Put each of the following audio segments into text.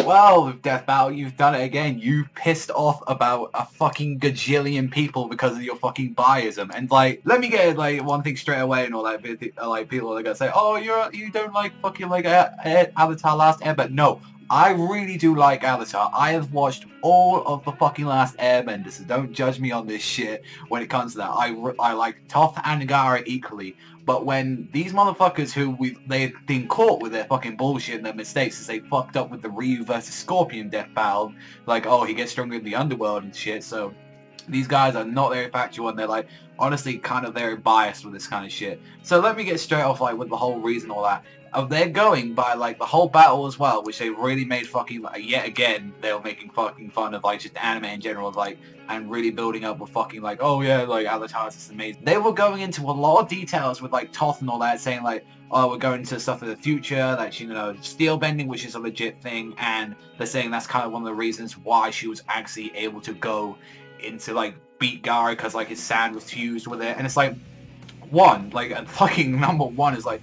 Well, Death Battle, you've done it again. You pissed off about a fucking gajillion people because of your fucking biasm. And like, let me get like one thing straight away and all that. Like people are gonna say, "Oh, you don't like fucking like Avatar Last Airbender." No, I really do like Avatar. I have watched all of the fucking Last Airbender, so don't judge me on this shit when it comes to that. I like Toph and Gaara equally. But when these motherfuckers they've been caught with their fucking bullshit and their mistakes as they fucked up with the Ryu versus Scorpion death battle, like, oh, he gets stronger in the underworld and shit, so these guys are not very factual and they're like, honestly, kind of very biased with this kind of shit. So let me get straight off like with the whole reason all that. They're going by like the whole battle as well, which they really made fucking yet again. They were making fucking fun of like just anime in general, like, and really building up with fucking like, oh yeah, like Avatar is amazing. They were going into a lot of details with like Toph and all that, saying like, oh, we're going to stuff in the future, that, you know, steel bending, which is a legit thing, and they're saying that's kind of one of the reasons why she was actually able to go into like beat Gaara, because like his sand was fused with it. And it's like, one, like fucking number one is like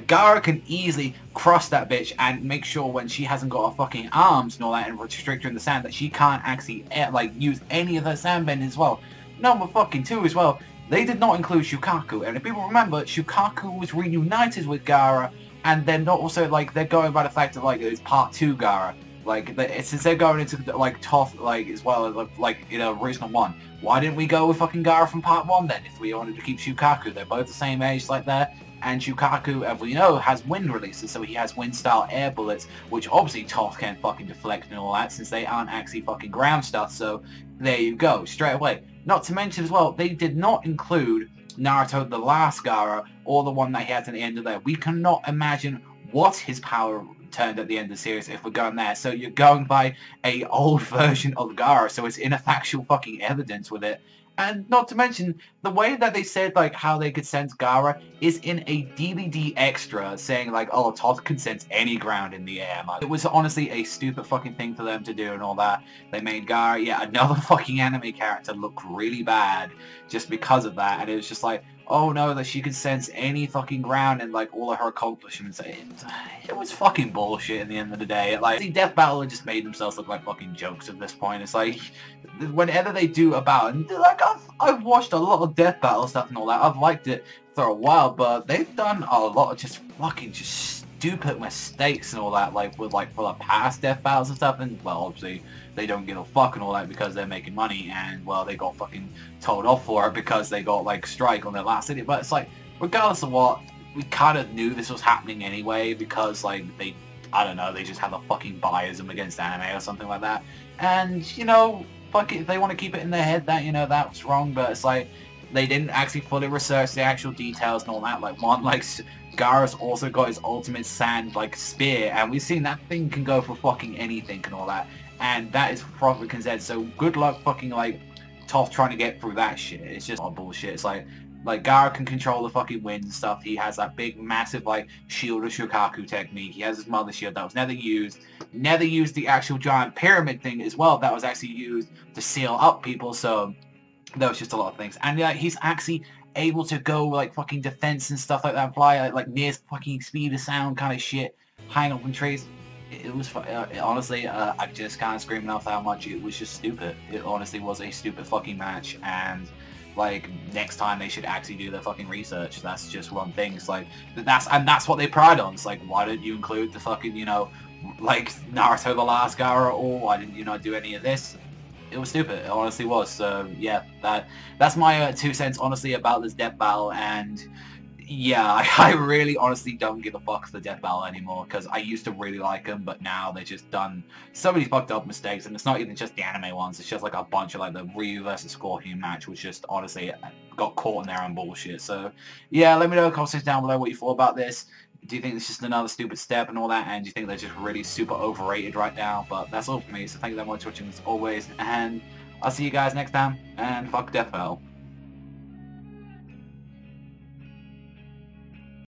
Gaara can easily cross that bitch and make sure when she hasn't got her fucking arms and all that and restrict her in the sand that she can't actually like use any of her sand bending as well. Number fucking two as well, they did not include Shukaku, and if people remember, Shukaku was reunited with Gaara, and they're not also like, they're going by the fact that like it's part 2 Gaara. Like, since they're going into, like, Toph, like, as well as, like, in a original one, why didn't we go with fucking Gaara from part 1 then, if we wanted to keep Shukaku? They're both the same age like that, and Shukaku, as we know, has wind releases, so he has wind-style air bullets, which obviously Toph can't fucking deflect and all that, since they aren't actually fucking ground stuff, so there you go, straight away. Not to mention as well, they did not include Naruto, the last Gaara, or the one that he had at the end of there. We cannot imagine what his power turned at the end of the series if we're going there. So you're going by a old version of Gaara, so it's ineffectual fucking evidence with it. And not to mention, the way that they said, like, how they could sense Gaara is in a DVD extra saying, like, oh, Toph can sense any ground in the air. Like, it was honestly a stupid fucking thing for them to do and all that. They made Gaara, yeah, another fucking anime character look really bad just because of that. And it was just like, oh no, that she could sense any fucking ground and like all of her accomplishments. It was fucking bullshit in the end of the day. Like, the Death Battle just made themselves look like fucking jokes at this point. It's like, whenever they do a battle, and like I've watched a lot of Death Battle stuff and all that. I've liked it for a while, but they've done a lot of just fucking stupid mistakes and all that, like with like for the past Death Battles and stuff. And well, obviously they don't give a fuck and all that because they're making money, and well, they got fucking told off for it because they got like strike on their last city. But it's like, regardless of what, we kind of knew this was happening anyway because like they, I don't know, they just have a fucking biasm against anime or something like that. And you know, fuck it, if they want to keep it in their head that, you know, that's wrong, but it's like they didn't actually fully research the actual details and all that. Like, one, like, Gaara's also got his ultimate sand, like, spear, and we've seen that thing can go for fucking anything and all that, and that is properly considered, so good luck fucking, like, Toph trying to get through that shit. It's just all bullshit. It's like Gaara can control the fucking wind and stuff. He has that big, massive, like, shield of Shukaku technique. He has his mother shield that was never used. Never used the actual giant pyramid thing as well that was actually used to seal up people, so there was just a lot of things. And yeah, he's actually able to go like fucking defense and stuff like that, fly like near fucking speed of sound kind of shit, hang up in trees. It was honestly, I just can't scream enough how much it was just stupid. It honestly was a stupid fucking match, and like next time they should actually do their fucking research. That's just one thing. It's like that's what they pride on. It's like, why didn't you include the fucking, you know, like Naruto the last Gaara, or why didn't you not do any of this? It was stupid. It honestly was. So yeah, that's my 2 cents honestly about this Death Battle. And yeah, I really honestly don't give a fuck for the Death Battle anymore, because I used to really like them, but now they've just done so many fucked up mistakes, and it's not even just the anime ones, it's just like a bunch of like the Ryu versus Scorpion match, which just honestly got caught in their own bullshit. So yeah, let me know in the comments down below what you thought about this. Do you think it's just another stupid step and all that, and do you think they're just really super overrated right now? But that's all for me, so thank you very much for watching as always, and I'll see you guys next time, and fuck Death Battle.